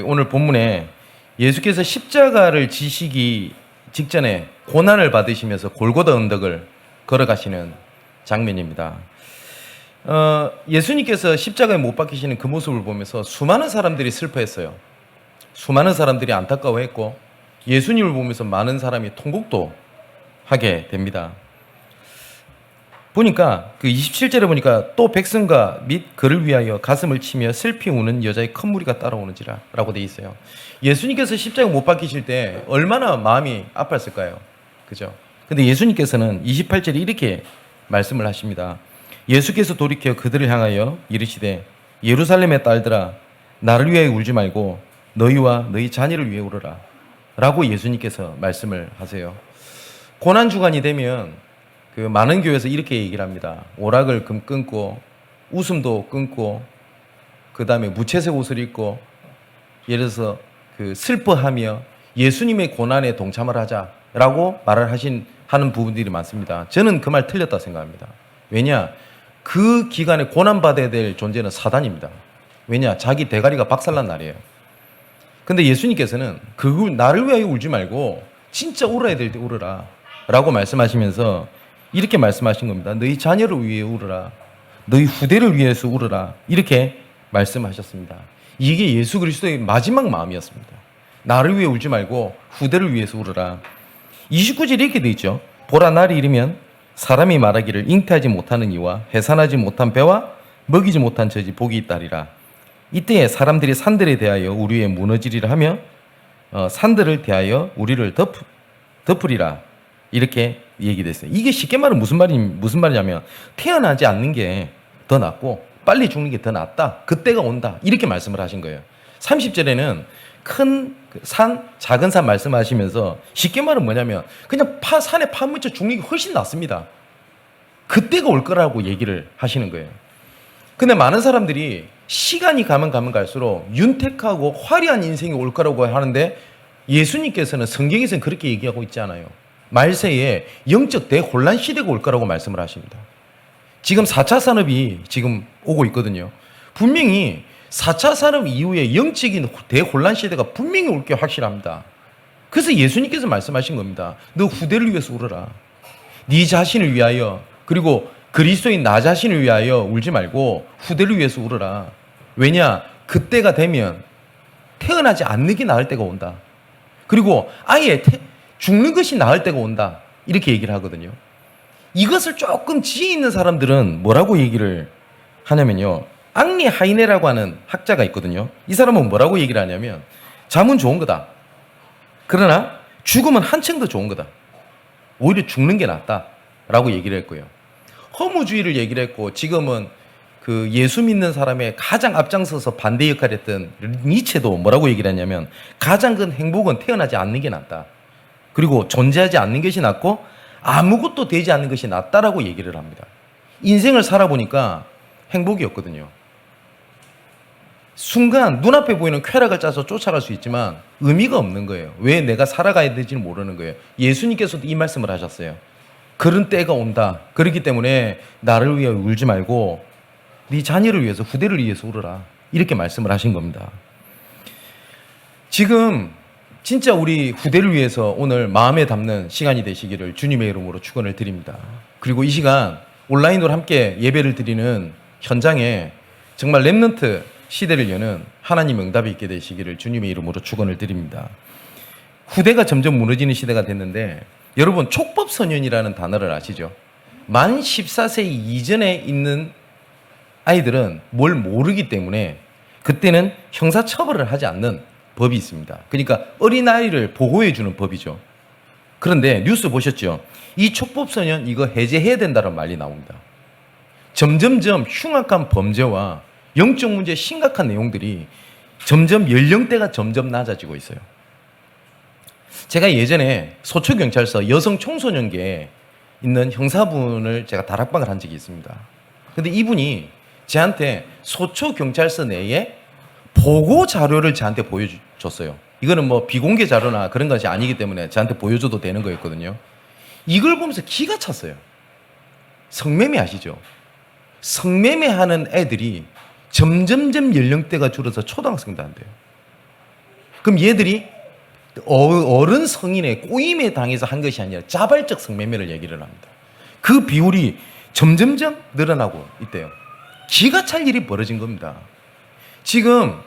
오늘 본문에 예수께서 십자가를 지시기 직전에 고난을 받으시면서 골고다 언덕을 걸어가시는 장면입니다. 예수님께서 십자가에 못 박히시는 그 모습을 보면서 수많은 사람들이 슬퍼했어요. 수많은 사람들이 안타까워했고 예수님을 보면서 많은 사람이 통곡도 하게 됩니다. 보니까 그 27절에 보니까 또 백성과 및 그를 위하여 가슴을 치며 슬피 우는 여자의 큰 무리가 따라오는지라 라고 돼 있어요. 예수님께서 십자가에 못 박히실 때 얼마나 마음이 아팠을까요? 그죠? 근데 예수님께서는 28절에 이렇게 말씀을 하십니다. 예수께서 돌이켜 그들을 향하여 이르시되 예루살렘의 딸들아 나를 위하여 울지 말고 너희와 너희 자녀를 위해 울어라 라고 예수님께서 말씀을 하세요. 고난주간이 되면 그 많은 교회에서 이렇게 얘기를 합니다. 오락을 끊고 웃음도 끊고 그 다음에 무채색 옷을 입고 예를 들어서 그 슬퍼하며 예수님의 고난에 동참을 하자라고 말을 하는 부분들이 많습니다. 저는 그 말 틀렸다 생각합니다. 왜냐? 그 기간에 고난받아야 될 존재는 사단입니다. 왜냐? 자기 대가리가 박살난 날이에요. 근데 예수님께서는 그걸 나를 위하여 울지 말고 진짜 울어야 될 때 울어라 라고 말씀하시면서 이렇게 말씀하신 겁니다. 너희 자녀를 위해 울어라. 너희 후대를 위해서 울어라. 이렇게 말씀하셨습니다. 이게 예수 그리스도의 마지막 마음이었습니다. 나를 위해 울지 말고 후대를 위해서 울어라. 29절에 이렇게 되어 있죠. 보라 날이 이르면 사람이 말하기를 잉태하지 못하는 이와 해산하지 못한 배와 먹이지 못한 젖이 복이 있다리라. 이때에 사람들이 산들에 대하여 우리 위에 무너지리라 하며 산들을 대하여 우리를 덮으리라. 이렇게 얘기됐어요. 이게 쉽게 말하면 무슨 말이냐면 태어나지 않는 게 더 낫고 빨리 죽는 게 더 낫다. 그때가 온다. 이렇게 말씀을 하신 거예요. 30절에는 큰 산, 작은 산 말씀하시면서 쉽게 말하면 뭐냐면 그냥 산에 파묻혀 죽는 게 훨씬 낫습니다. 그때가 올 거라고 얘기를 하시는 거예요. 근데 많은 사람들이 시간이 가면 갈수록 윤택하고 화려한 인생이 올 거라고 하는데 예수님께서는 성경에서는 그렇게 얘기하고 있지 않아요. 말세에 영적 대혼란 시대가 올 거라고 말씀을 하십니다. 지금 4차 산업이 지금 오고 있거든요. 분명히 4차 산업 이후에 영적인 대혼란 시대가 분명히 올 게 확실합니다. 그래서 예수님께서 말씀하신 겁니다. 너 후대를 위해서 울어라. 네 자신을 위하여 그리고 그리스도인 나 자신을 위하여 울지 말고 후대를 위해서 울어라. 왜냐? 그때가 되면 태어나지 않는 게 나을 때가 온다. 그리고 아예 죽는 것이 나을 때가 온다. 이렇게 얘기를 하거든요. 이것을 조금 지혜 있는 사람들은 뭐라고 얘기를 하냐면요. 앙리 하이네라고 하는 학자가 있거든요. 이 사람은 뭐라고 얘기를 하냐면 잠은 좋은 거다. 그러나 죽음은 한층 더 좋은 거다. 오히려 죽는 게 낫다. 라고 얘기를 했고요. 허무주의를 얘기를 했고 지금은 그 예수 믿는 사람의 가장 앞장서서 반대 역할을 했던 니체도 뭐라고 얘기를 했냐면 가장 큰 행복은 태어나지 않는 게 낫다. 그리고 존재하지 않는 것이 낫고 아무것도 되지 않는 것이 낫다라고 얘기를 합니다. 인생을 살아보니까 행복이 없거든요. 순간 눈앞에 보이는 쾌락을 짜서 쫓아갈 수 있지만 의미가 없는 거예요. 왜 내가 살아가야 될지는 모르는 거예요. 예수님께서도 이 말씀을 하셨어요. 그런 때가 온다. 그렇기 때문에 나를 위해 울지 말고 네 자녀를 위해서 후대를 위해서 울어라. 이렇게 말씀을 하신 겁니다. 지금 진짜 우리 후대를 위해서 오늘 마음에 담는 시간이 되시기를 주님의 이름으로 축원을 드립니다. 그리고 이 시간 온라인으로 함께 예배를 드리는 현장에 정말 렘넌트 시대를 여는 하나님 응답이 있게 되시기를 주님의 이름으로 축원을 드립니다. 후대가 점점 무너지는 시대가 됐는데 여러분 촉법소년이라는 단어를 아시죠? 만 14세 이전에 있는 아이들은 뭘 모르기 때문에 그때는 형사처벌을 하지 않는 법이 있습니다. 그러니까 어린아이를 보호해주는 법이죠. 그런데 뉴스 보셨죠? 이 촉법소년 이거 해제해야 된다는 말이 나옵니다. 점점점 흉악한 범죄와 영적 문제 심각한 내용들이 점점 연령대가 점점 낮아지고 있어요. 제가 예전에 소초경찰서 여성 청소년계에 있는 형사분을 제가 다락방을 한 적이 있습니다. 근데 이분이 저한테 소초경찰서 내에 보고 자료를 저한테 보여줬어요. 이거는 뭐 비공개 자료나 그런 것이 아니기 때문에 저한테 보여줘도 되는 거였거든요. 이걸 보면서 기가 찼어요. 성매매 아시죠? 성매매하는 애들이 점점점 연령대가 줄어서 초등학생도 안 돼요. 그럼 얘들이 어른 성인의 꼬임에 당해서 한 것이 아니라 자발적 성매매를 얘기를 합니다. 그 비율이 점점점 늘어나고 있대요. 기가 찰 일이 벌어진 겁니다. 지금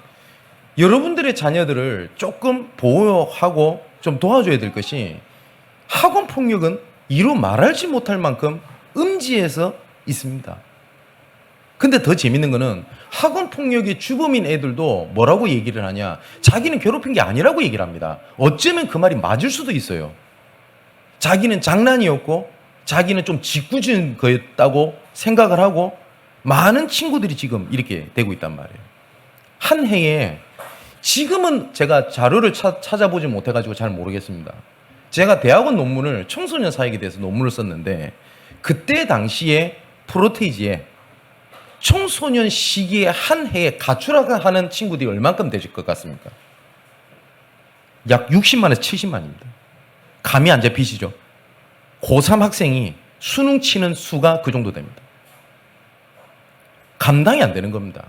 여러분들의 자녀들을 조금 보호하고 좀 도와줘야 될 것이, 학원 폭력은 이루 말하지 못할 만큼 음지에서 있습니다. 근데 더 재밌는 거는 학원 폭력의 주범인 애들도 뭐라고 얘기를 하냐, 자기는 괴롭힌 게 아니라고 얘기를 합니다. 어쩌면 그 말이 맞을 수도 있어요. 자기는 장난이었고 자기는 좀 짓궂은 거였다고 생각을 하고 많은 친구들이 지금 이렇게 되고 있단 말이에요. 한 해에, 지금은 제가 자료를 찾아보지 못해가지고 잘 모르겠습니다. 제가 대학원 논문을 청소년 사역에 대해서 논문을 썼는데, 그때 당시에 프로테이지에 청소년 시기에 한 해에 가출하는 친구들이 얼만큼 되실 것 같습니까? 약 60만에서 70만입니다. 감이 안 잡히시죠? 고3 학생이 수능 치는 수가 그 정도 됩니다. 감당이 안 되는 겁니다.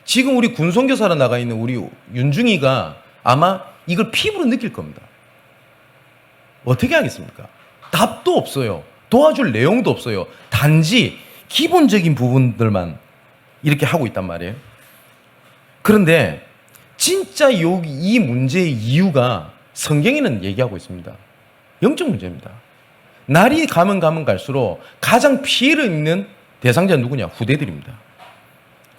지금 우리 군선교사로 나가 있는 우리 윤중이가 아마 이걸 피부로 느낄 겁니다. 어떻게 하겠습니까? 답도 없어요. 도와줄 내용도 없어요. 단지 기본적인 부분들만 이렇게 하고 있단 말이에요. 그런데 진짜 이 문제의 이유가 성경에는 얘기하고 있습니다. 영적 문제입니다. 날이 가면 갈수록 가장 피해를 입는 대상자는 누구냐? 후대들입니다.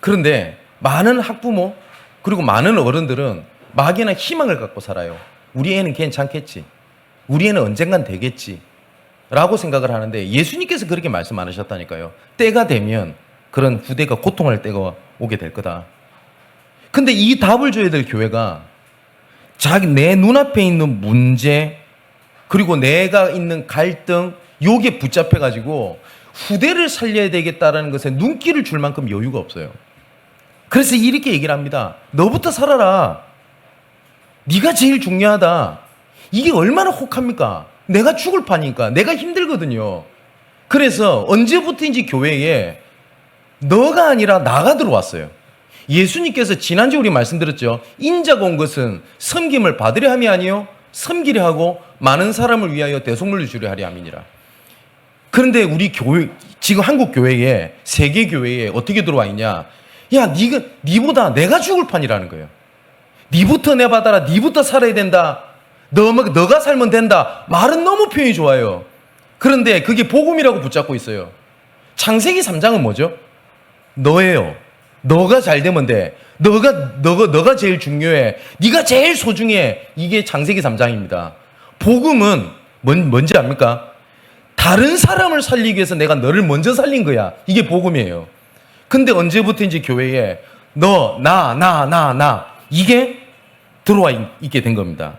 그런데 많은 학부모 그리고 많은 어른들은 막연한 희망을 갖고 살아요. 우리 애는 괜찮겠지. 우리 애는 언젠간 되겠지. 라고 생각을 하는데, 예수님께서 그렇게 말씀 안 하셨다니까요. 때가 되면 그런 후대가 고통할 때가 오게 될 거다. 근데 이 답을 줘야 될 교회가 내 눈앞에 있는 문제, 그리고 내가 있는 갈등, 요게 붙잡혀가지고 후대를 살려야 되겠다라는 것에 눈길을 줄 만큼 여유가 없어요. 그래서 이렇게 얘기를 합니다. 너부터 살아라. 네가 제일 중요하다. 이게 얼마나 혹합니까? 내가 죽을 판이니까. 내가 힘들거든요. 그래서 언제부터인지 교회에 너가 아니라 나가 들어왔어요. 예수님께서 지난주에 우리 말씀드렸죠. 인자가 온 것은 섬김을 받으려 함이 아니요 섬기려 하고 많은 사람을 위하여 대속물을 주려 하려 함이니라. 그런데 우리 교회, 지금 한국 교회에, 세계 교회에 어떻게 들어와 있냐? 야, 니보다 내가 죽을 판이라는 거예요. 니부터 내 받아라. 니부터 살아야 된다. 너가 살면 된다. 말은 너무 표현이 좋아요. 그런데 그게 복음이라고 붙잡고 있어요. 창세기 3장은 뭐죠? 너예요. 너가 잘 되면 돼. 너가 제일 중요해. 네가 제일 소중해. 이게 창세기 3장입니다. 복음은 뭔지 압니까? 다른 사람을 살리기 위해서 내가 너를 먼저 살린 거야. 이게 복음이에요. 근데 언제부터인지 교회에 나 이게 들어와 있게 된 겁니다.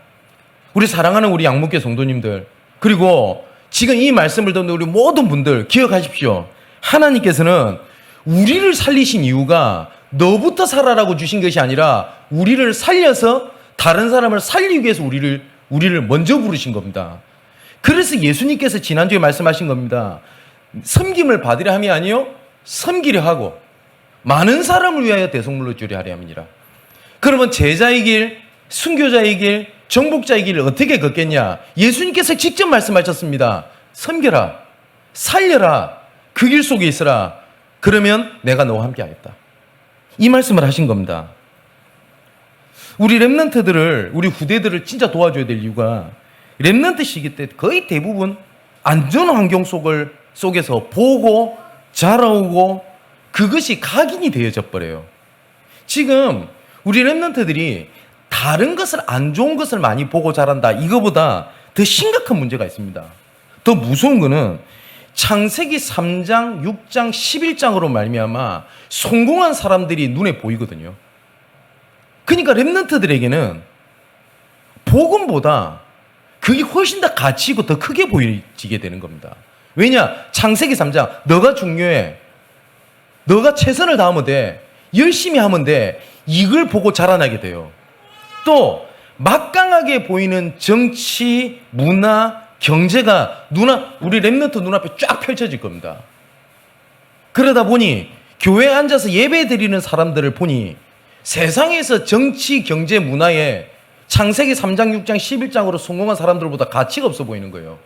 우리 사랑하는 우리 양목교 성도님들, 그리고 지금 이 말씀을 듣는 우리 모든 분들 기억하십시오. 하나님께서는 우리를 살리신 이유가 너부터 살아라고 주신 것이 아니라 우리를 살려서 다른 사람을 살리기 위해서 우리를 먼저 부르신 겁니다. 그래서 예수님께서 지난주에 말씀하신 겁니다. 섬김을 받으려 함이 아니요 섬기려 하고 많은 사람을 위하여 대속물로 주려 하려 함이니라. 그러면 제자의 길, 순교자의 길, 정복자의 길을 어떻게 걷겠냐? 예수님께서 직접 말씀하셨습니다. 섬겨라, 살려라, 그 길 속에 있으라. 그러면 내가 너와 함께 하겠다. 이 말씀을 하신 겁니다. 우리 렘넌트들을, 우리 후대들을 진짜 도와줘야 될 이유가, 렘넌트 시기 때 거의 대부분 안전 환경 속에서 보고 자라오고 그것이 각인이 되어져 버려요. 지금 우리 렘넌트들이 다른 것을, 안 좋은 것을 많이 보고 자란다, 이거보다 더 심각한 문제가 있습니다. 더 무서운 거는 창세기 3장, 6장, 11장으로 말미암아 성공한 사람들이 눈에 보이거든요. 그러니까 렘넌트들에게는 복음보다 그게 훨씬 더 가치 있고 더 크게 보이게 되는 겁니다. 왜냐? 창세기 3장, 너가 중요해. 너가 최선을 다하면 돼. 열심히 하면 돼. 이걸 보고 자라나게 돼요. 또 막강하게 보이는 정치, 문화, 경제가 우리 렘넌트 눈앞에 쫙 펼쳐질 겁니다. 그러다 보니 교회에 앉아서 예배 드리는 사람들을 보니 세상에서 정치, 경제, 문화에 창세기 3장, 6장, 11장으로 성공한 사람들보다 가치가 없어 보이는 거예요.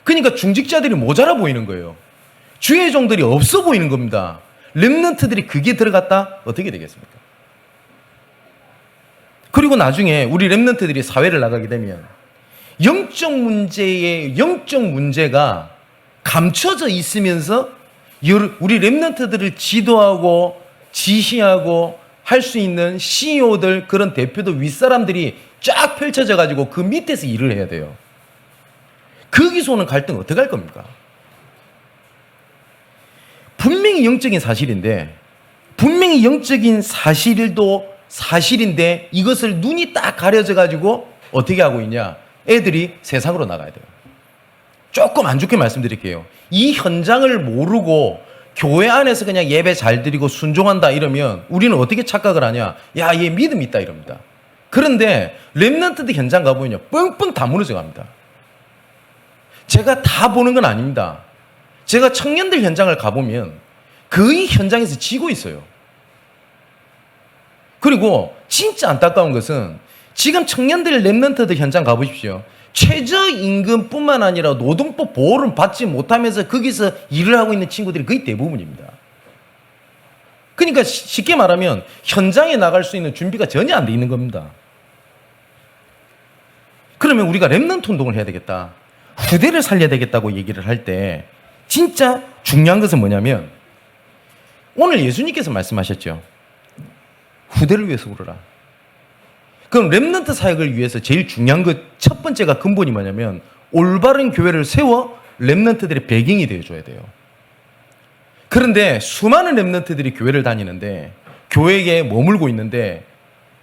그러니까 중직자들이 모자라 보이는 거예요. 주의 종들이 없어 보이는 겁니다. 렘넌트들이 그게 들어갔다? 어떻게 되겠습니까? 그리고 나중에 우리 렘넌트들이 사회를 나가게 되면 영적 문제가 감춰져 있으면서 우리 렘넌트들을 지도하고 지시하고 할 수 있는 CEO들, 그런 대표들, 윗사람들이 쫙 펼쳐져 가지고 그 밑에서 일을 해야 돼요. 거기서 오는 갈등 어떻게 할 겁니까? 분명히 영적인 사실인데, 분명히 영적인 사실인데 이것을 눈이 딱 가려져 가지고 어떻게 하고 있냐? 애들이 세상으로 나가야 돼요. 조금 안 좋게 말씀드릴게요. 이 현장을 모르고 교회 안에서 그냥 예배 잘 드리고 순종한다 이러면 우리는 어떻게 착각을 하냐? 야, 얘 믿음 있다 이럽니다. 그런데 렘넌트들 현장 가보면요, 뻥뻥 다 무너져 갑니다. 제가 다 보는 건 아닙니다. 제가 청년들 현장을 가보면 거의 현장에서 지고 있어요. 그리고 진짜 안타까운 것은 지금 청년들 렘넌트들 현장 가보십시오. 최저임금뿐만 아니라 노동법 보호를 받지 못하면서 거기서 일을 하고 있는 친구들이 거의 대부분입니다. 그러니까 쉽게 말하면 현장에 나갈 수 있는 준비가 전혀 안 돼 있는 겁니다. 그러면 우리가 렘넌트 운동을 해야 되겠다, 후대를 살려야 되겠다고 얘기를 할 때 진짜 중요한 것은 뭐냐면, 오늘 예수님께서 말씀하셨죠. 후대를 위해서 울어라. 그럼 렘넌트 사역을 위해서 제일 중요한 것 첫 번째가 근본이 뭐냐면, 올바른 교회를 세워 렘넌트들의 배경이 되어줘야 돼요. 그런데 수많은 렘넌트들이 교회를 다니는데, 교회에 머물고 있는데,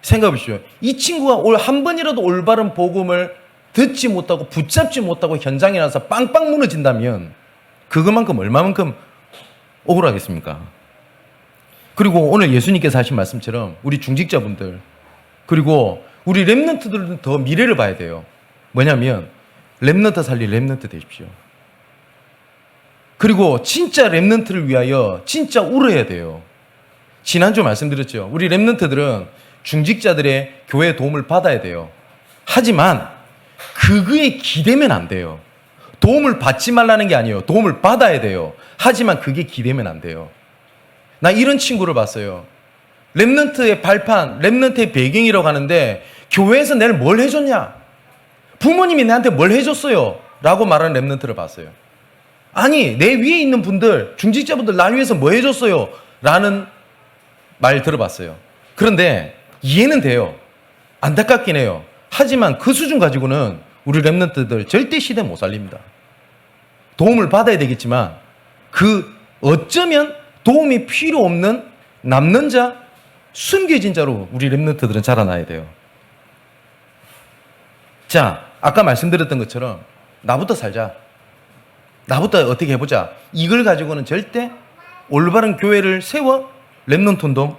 생각해 보십시오. 이 친구가 한 번이라도 올바른 복음을 듣지 못하고 붙잡지 못하고 현장에 나서 빵빵 무너진다면 그것만큼 얼마만큼 억울하겠습니까? 그리고 오늘 예수님께서 하신 말씀처럼 우리 중직자분들, 그리고 우리 렘넌트들은 더 미래를 봐야 돼요. 뭐냐면 렘넌트 살릴 렘넌트 되십시오. 그리고 진짜 렘넌트를 위하여 진짜 울어야 돼요. 지난주 말씀드렸죠. 우리 렘넌트들은 중직자들의 교회 도움을 받아야 돼요. 하지만 그거에 기대면 안 돼요. 도움을 받지 말라는 게 아니에요. 도움을 받아야 돼요. 하지만 그게 기대면 안 돼요. 나 이런 친구를 봤어요. 렘넌트의 발판, 렘넌트의 배경이라고 하는데 교회에서 내가 뭘 해줬냐? 부모님이 내한테 뭘 해줬어요? 라고 말하는 렘넌트를 봤어요. 아니, 내 위에 있는 분들, 중직자분들 날 위해서 뭐 해줬어요? 라는 말 들어봤어요. 그런데 이해는 돼요. 안타깝긴 해요. 하지만 그 수준 가지고는 우리 렘넌트들 절대 시대 못 살립니다. 도움을 받아야 되겠지만 어쩌면 도움이 필요 없는 남는 자, 숨겨진 자로 우리 렘넌트들은 자라나야 돼요. 자, 아까 말씀드렸던 것처럼 나부터 살자, 나부터 어떻게 해보자, 이걸 가지고는 절대 올바른 교회를 세워 렘넌트 운동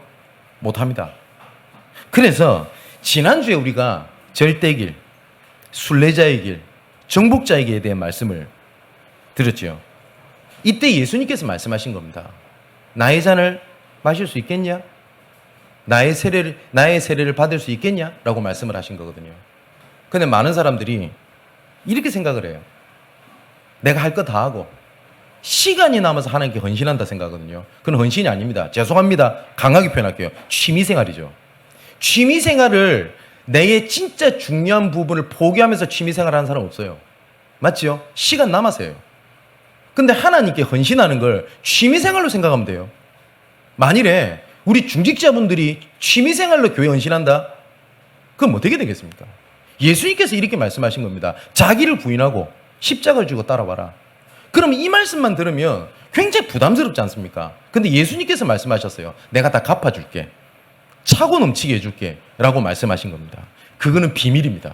못합니다. 그래서 지난주에 우리가 절대길, 순례자의 길, 정복자의 길에 대한 말씀을 들었죠. 이때 예수님께서 말씀하신 겁니다. 나의 잔을 마실 수 있겠냐? 나의 세례를 받을 수 있겠냐? 라고 말씀을 하신 거거든요. 근데 많은 사람들이 이렇게 생각을 해요. 내가 할 거 다 하고 시간이 남아서 하나님께 헌신한다 생각하거든요. 그건 헌신이 아닙니다. 죄송합니다. 강하게 표현할게요. 취미생활이죠. 취미생활을 내 진짜 중요한 부분을 포기하면서 취미생활을 하는 사람 없어요. 맞죠? 시간 남아서요. 근데 하나님께 헌신하는 걸 취미생활로 생각하면 돼요. 만일에 우리 중직자분들이 취미생활로 교회 헌신한다? 그럼 어떻게 되겠습니까? 예수님께서 이렇게 말씀하신 겁니다. 자기를 부인하고 십자가를 지고 따라와라. 그럼 이 말씀만 들으면 굉장히 부담스럽지 않습니까? 근데 예수님께서 말씀하셨어요. 내가 다 갚아줄게. 차고 넘치게 해줄게. 라고 말씀하신 겁니다. 그거는 비밀입니다.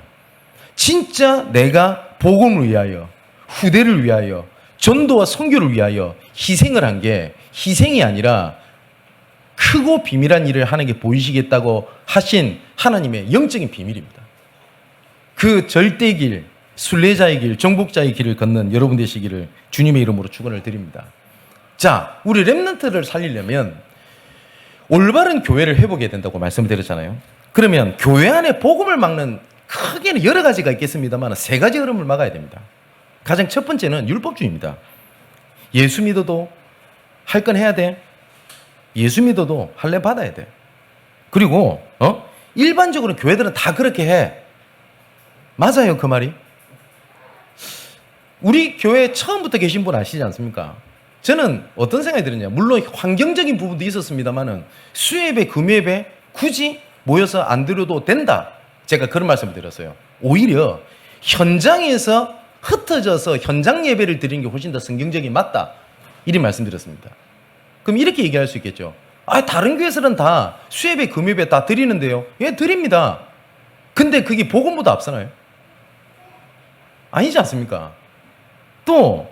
진짜 내가 복음을 위하여, 후대를 위하여, 전도와 선교를 위하여 희생을 한 게 희생이 아니라 크고 비밀한 일을 하는 게 보이시겠다고 하신 하나님의 영적인 비밀입니다. 그 절대길, 순례자의 길, 정복자의 길을 걷는 여러분 되시기를 주님의 이름으로 축원을 드립니다. 자, 우리 렘넌트를 살리려면 올바른 교회를 회복해야 된다고 말씀드렸잖아요. 그러면 교회 안에 복음을 막는 크게는 여러 가지가 있겠습니다만 세 가지 흐름을 막아야 됩니다. 가장 첫 번째는 율법주의입니다. 예수 믿어도 할 건 해야 돼. 예수 믿어도 할례 받아야 돼. 그리고 일반적으로 교회들은 다 그렇게 해. 맞아요, 그 말이? 우리 교회 처음부터 계신 분 아시지 않습니까? 저는 어떤 생각이 들었냐. 물론 환경적인 부분도 있었습니다만은 수예배, 금예배 굳이 모여서 안 드려도 된다. 제가 그런 말씀을 드렸어요. 오히려 현장에서 흩어져서 현장 예배를 드리는 게 훨씬 더 성경적인 맞다. 이런 말씀드렸습니다. 그럼 이렇게 얘기할 수 있겠죠. 다른 교회에서는 다 수예배, 금예배 다 드리는데요. 예, 드립니다. 근데 그게 복음보다 앞서나요? 아니지 않습니까? 또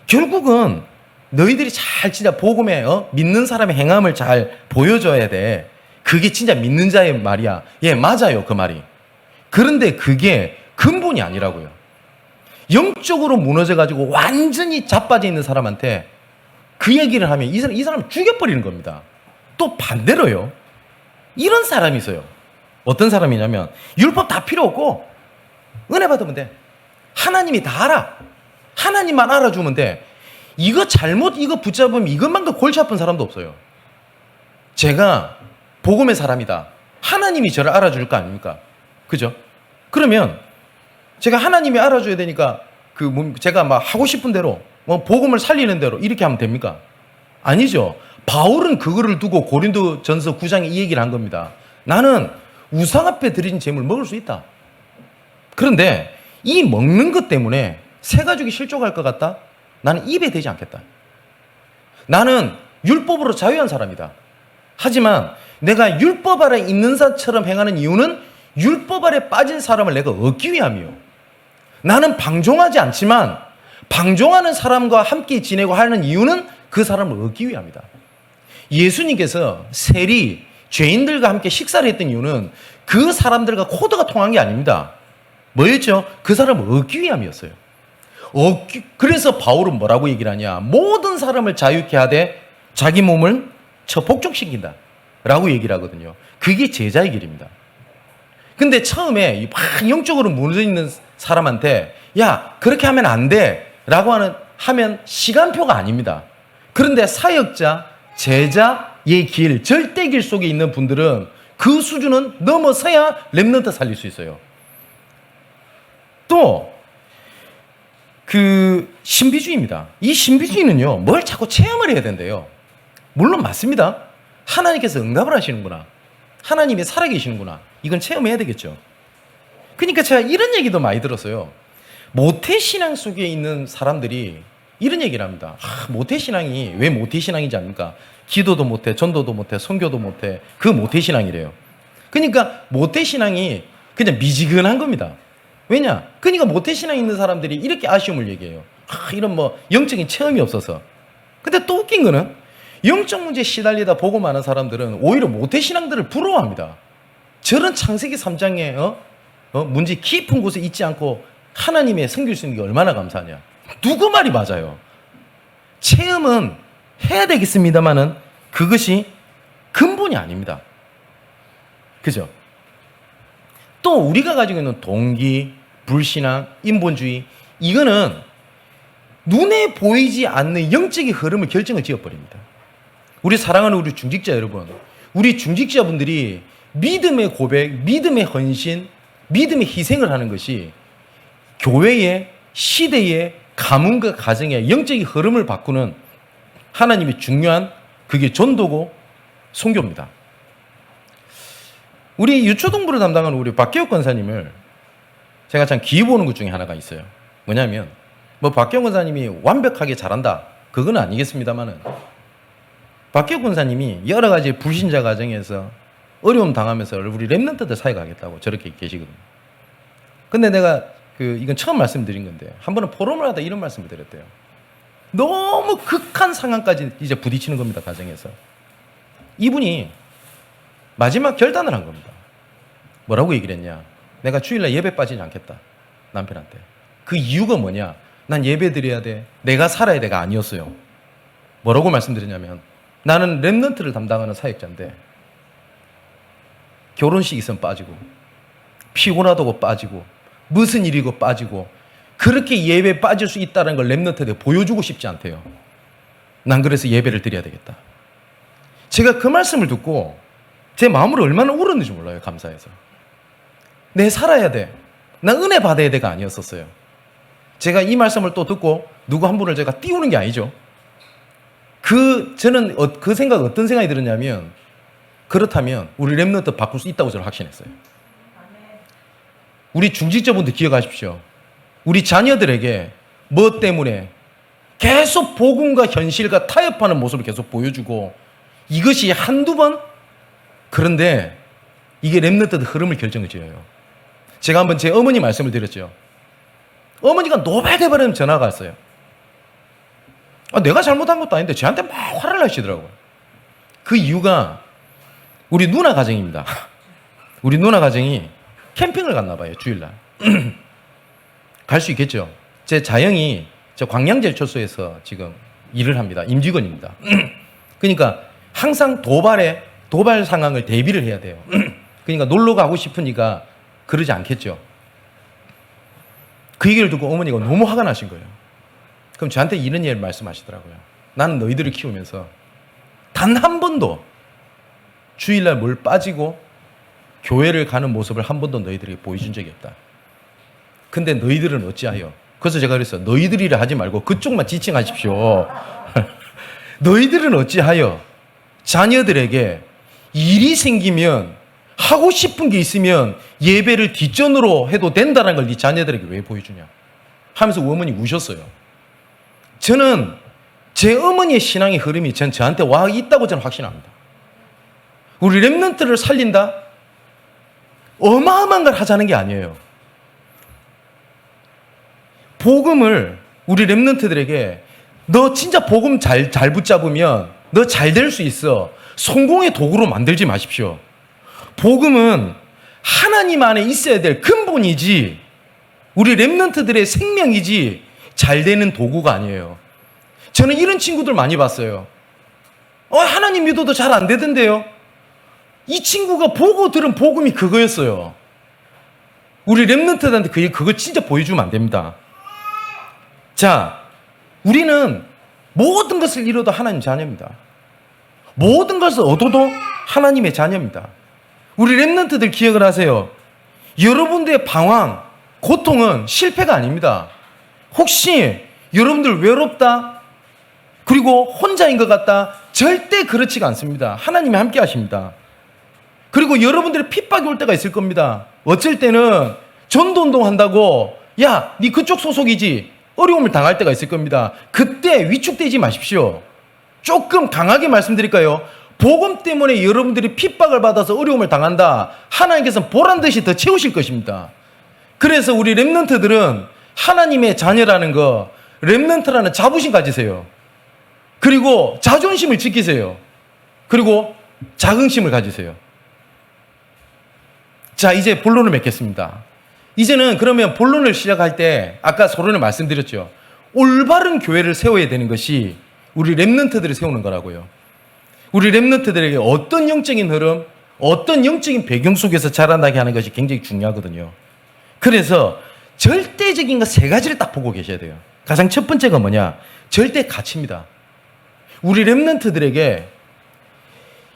결국은 너희들이 잘 진짜 복음에 믿는 사람의 행함을 잘 보여줘야 돼. 그게 진짜 믿는 자의 말이야. 예, 맞아요, 그 말이. 그런데 그게 근본이 아니라고요. 영적으로 무너져가지고 완전히 자빠져 있는 사람한테 그 얘기를 하면 이 사람을 죽여버리는 겁니다. 또 반대로요. 이런 사람이 있어요. 어떤 사람이냐면 율법 다 필요 없고 은혜 받으면 돼. 하나님이 다 알아. 하나님만 알아주면 돼. 이거 붙잡으면 이것만큼 골치 아픈 사람도 없어요. 제가 복음의 사람이다. 하나님이 저를 알아줄 거 아닙니까? 그죠? 그러면 제가 하나님이 알아줘야 되니까 제가 막 하고 싶은 대로 복음을 살리는 대로 이렇게 하면 됩니까? 아니죠. 바울은 그거를 두고 고린도전서 9장에 이 얘기를 한 겁니다. 나는 우상 앞에 드린 재물 먹을 수 있다. 그런데 이 먹는 것 때문에 새 가족이 실족할 것 같다? 나는 입에 대지 않겠다. 나는 율법으로 자유한 사람이다. 하지만 내가 율법 아래 있는 자처럼 행하는 이유는 율법 아래 빠진 사람을 내가 얻기 위함이요. 나는 방종하지 않지만 방종하는 사람과 함께 지내고 하는 이유는 그 사람을 얻기 위함이다. 예수님께서 세리, 죄인들과 함께 식사를 했던 이유는 그 사람들과 코드가 통한 게 아닙니다. 뭐였죠? 그 사람을 얻기 위함이었어요. 그래서 바울은 뭐라고 얘기를 하냐? 모든 사람을 자유케 하되 자기 몸을 복종시킨다 라고 얘기를 하거든요. 그게 제자의 길입니다. 근데 처음에 막 영적으로 무너져 있는 사람한테 야, 그렇게 하면 안 돼 라고 하면 시간표가 아닙니다. 그런데 사역자, 제자의 길, 절대길 속에 있는 분들은 그 수준은 넘어서야 렘넌트 살릴 수 있어요. 또 신비주의입니다. 이 신비주의는요, 뭘 자꾸 체험을 해야 된대요. 물론 맞습니다. 하나님께서 응답을 하시는구나. 하나님이 살아계시는구나. 이건 체험해야 되겠죠. 그러니까 제가 이런 얘기도 많이 들었어요. 모태신앙 속에 있는 사람들이 이런 얘기를 합니다. 모태신앙이 왜 모태신앙이지 않습니까? 기도도 못해, 전도도 못해, 선교도 못해. 그 모태신앙이래요. 그러니까 모태신앙이 그냥 미지근한 겁니다. 왜냐? 그러니까 모태신앙 있는 사람들이 이렇게 아쉬움을 얘기해요. 이런 영적인 체험이 없어서. 근데 또 웃긴 거는 영적 문제에 시달리다 보고 많은 사람들은 오히려 모태신앙들을 부러워합니다. 저런 창세기 3장에 문제 깊은 곳에 있지 않고 하나님의 섬길 수 있는 게 얼마나 감사하냐. 누구 말이 맞아요. 체험은 해야 되겠습니다만은 그것이 근본이 아닙니다. 그죠? 또 우리가 가지고 있는 동기, 불신앙, 인본주의, 이거는 눈에 보이지 않는 영적인 흐름을 결정을 지어버립니다. 우리 사랑하는 우리 중직자 여러분, 우리 중직자분들이 믿음의 고백, 믿음의 헌신, 믿음의 희생을 하는 것이 교회의, 시대의, 가문과 가정의 영적인 흐름을 바꾸는 하나님의 중요한 그게 전도고 선교입니다. 우리 유초동부를 담당하는 우리 박기혁 권사님을 제가 참 기회 보는 것 중에 하나가 있어요. 뭐냐면 박기혁 권사님이 완벽하게 잘한다 그건 아니겠습니다만은 박기혁 권사님이 여러 가지 불신자 가정에서 어려움 당하면서 우리 렘넌트들 사회 가겠다고 저렇게 계시거든요. 근데 내가 이건 처음 말씀드린 건데 한 번은 포럼을 하다 이런 말씀을 드렸대요. 너무 극한 상황까지 이제 부딪히는 겁니다. 가정에서. 이분이 마지막 결단을 한 겁니다. 뭐라고 얘기를 했냐? 내가 주일날 예배 빠지지 않겠다. 남편한테. 그 이유가 뭐냐? 난 예배 드려야 돼. 내가 살아야 돼가 아니었어요. 뭐라고 말씀드렸냐면 나는 렘넌트를 담당하는 사역자인데 결혼식 있으면 빠지고 피곤하다고 빠지고 무슨 일이고 빠지고 그렇게 예배에 빠질 수 있다는 걸 렘넌트한테 보여주고 싶지 않대요. 난 그래서 예배를 드려야 되겠다. 제가 그 말씀을 듣고 제 마음으로 얼마나 울었는지 몰라요. 감사해서. 내 살아야 돼. 난 은혜 받아야 돼가 아니었었어요. 제가 이 말씀을 또 듣고 누구 한 분을 제가 띄우는 게 아니죠. 저는 그 생각 어떤 생각이 들었냐면 그렇다면 우리 렘넌트 바꿀 수 있다고 저는 확신했어요. 우리 중직자분들 기억하십시오. 우리 자녀들에게 뭐 때문에 계속 복음과 현실과 타협하는 모습을 계속 보여주고 이것이 한두 번? 그런데 이게 렘넌트 흐름을 결정을 지어요. 제가 한번 제 어머니 말씀을 드렸죠. 어머니가 노발대발하면 전화가 왔어요. 내가 잘못한 것도 아닌데 저한테 막 화를 내시더라고요. 그 이유가 우리 누나 가정입니다. 우리 누나 가정이 캠핑을 갔나 봐요. 주일날. 갈 수 있겠죠. 제 자영이 저 광양제철소에서 지금 일을 합니다. 임직원입니다. 그러니까 항상 도발 상황을 대비를 해야 돼요. 그러니까 놀러 가고 싶으니까 그러지 않겠죠. 그 얘기를 듣고 어머니가 너무 화가 나신 거예요. 그럼 저한테 이런 얘기를 말씀하시더라고요. 나는 너희들을 키우면서 단 한 번도 주일날 뭘 빠지고 교회를 가는 모습을 한 번도 너희들에게 보여준 적이 없다. 근데 너희들은 어찌하여? 그래서 제가 그랬어요. 너희들이라 하지 말고 그쪽만 지칭하십시오. 너희들은 어찌하여 자녀들에게 일이 생기면 하고 싶은 게 있으면 예배를 뒷전으로 해도 된다는 걸 네 자녀들에게 왜 보여주냐 하면서 어머니 우셨어요. 저는 제 어머니의 신앙의 흐름이 저한테 와 있다고 저는 확신합니다. 우리 렘넌트를 살린다? 어마어마한 걸 하자는 게 아니에요. 복음을 우리 렘넌트들에게 너 진짜 복음 잘 붙잡으면 너 잘 될 수 있어. 성공의 도구로 만들지 마십시오. 복음은 하나님 안에 있어야 될 근본이지 우리 렘넌트들의 생명이지 잘 되는 도구가 아니에요. 저는 이런 친구들 많이 봤어요. 하나님 믿어도 잘 안 되던데요. 이 친구가 보고 들은 복음이 그거였어요. 우리 렘넌트들한테 그거 진짜 보여주면 안 됩니다. 자, 우리는 모든 것을 이뤄도 하나님 자녀입니다. 모든 것을 얻어도 하나님의 자녀입니다. 우리 렘넌트들 기억을 하세요. 여러분들의 방황, 고통은 실패가 아닙니다. 혹시 여러분들 외롭다? 그리고 혼자인 것 같다? 절대 그렇지가 않습니다. 하나님이 함께 하십니다. 그리고 여러분들의 핍박이 올 때가 있을 겁니다. 어쩔 때는 전도운동 한다고 야, 네 그쪽 소속이지? 어려움을 당할 때가 있을 겁니다. 그때 위축되지 마십시오. 조금 강하게 말씀드릴까요? 복음 때문에 여러분들이 핍박을 받아서 어려움을 당한다. 하나님께서는 보란듯이 더 채우실 것입니다. 그래서 우리 렘넌트들은 하나님의 자녀라는 거, 렘넌트라는 자부심 가지세요. 그리고 자존심을 지키세요. 그리고 자긍심을 가지세요. 자, 이제 본론을 맺겠습니다. 이제는 그러면 본론을 시작할 때 아까 서론을 말씀드렸죠. 올바른 교회를 세워야 되는 것이 우리 렘넌트들을 세우는 거라고요. 우리 렘넌트들에게 어떤 영적인 흐름, 어떤 영적인 배경 속에서 자라나게 하는 것이 굉장히 중요하거든요. 그래서 절대적인 거 세 가지를 딱 보고 계셔야 돼요. 가장 첫 번째가 뭐냐? 절대 가치입니다. 우리 렘넌트들에게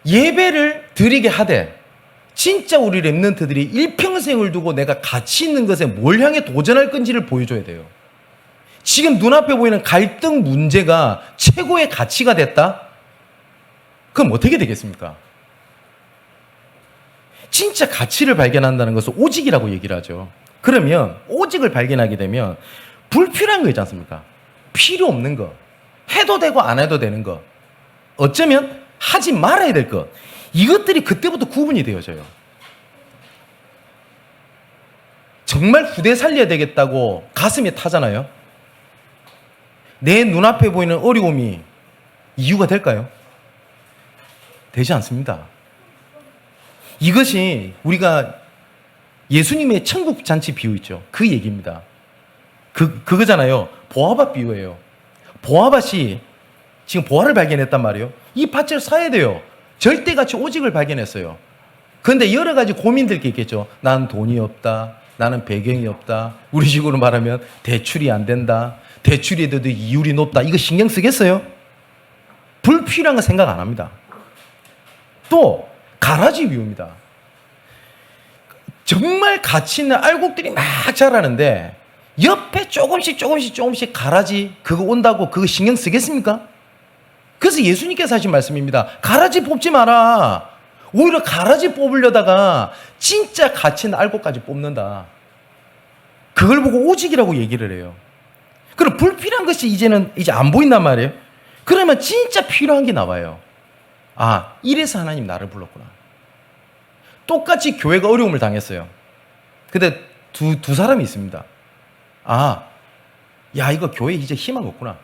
예배를 드리게 하되 진짜 우리 렘넌트들이 일평생을 두고 내가 가치 있는 것에 뭘 향해 도전할 건지를 보여줘야 돼요. 지금 눈앞에 보이는 갈등 문제가 최고의 가치가 됐다? 그럼 어떻게 되겠습니까? 진짜 가치를 발견한다는 것은 오직이라고 얘기를 하죠. 그러면 오직을 발견하게 되면 불필요한 거 있지 않습니까? 필요 없는 거, 해도 되고 안 해도 되는 거, 어쩌면 하지 말아야 될 것, 이것들이 그때부터 구분이 되어져요. 정말 후대 살려야 되겠다고 가슴에 타잖아요. 내 눈앞에 보이는 어려움이 이유가 될까요? 되지 않습니다. 이것이 우리가 예수님의 천국 잔치 비유 있죠. 그 얘기입니다. 그거잖아요. 보아밭 비유예요. 보아밭이 지금 보화를 발견했단 말이에요. 이 밭을 사야 돼요. 절대가치 오직을 발견했어요. 그런데 여러 가지 고민들 게 있겠죠. 나는 돈이 없다. 나는 배경이 없다. 우리 식으로 말하면 대출이 안 된다. 대출이 돼도 이율이 높다. 이거 신경 쓰겠어요? 불필요한 거 생각 안 합니다. 또 가라지 비웁니다. 정말 가치 있는 알곡들이 막 자라는데 옆에 조금씩 가라지 그거 온다고 그거 신경 쓰겠습니까? 그래서 예수님께서 하신 말씀입니다. 가라지 뽑지 마라. 오히려 가라지 뽑으려다가 진짜 가치 있는 알곡까지 뽑는다. 그걸 보고 오직이라고 얘기를 해요. 그럼 불필요한 것이 이제는 안 보인단 말이에요. 그러면 진짜 필요한 게 나와요. 아, 이래서 하나님 나를 불렀구나. 똑같이 교회가 어려움을 당했어요. 근데 두 사람이 있습니다. 아, 야, 이거 교회 이제 희망 없구나.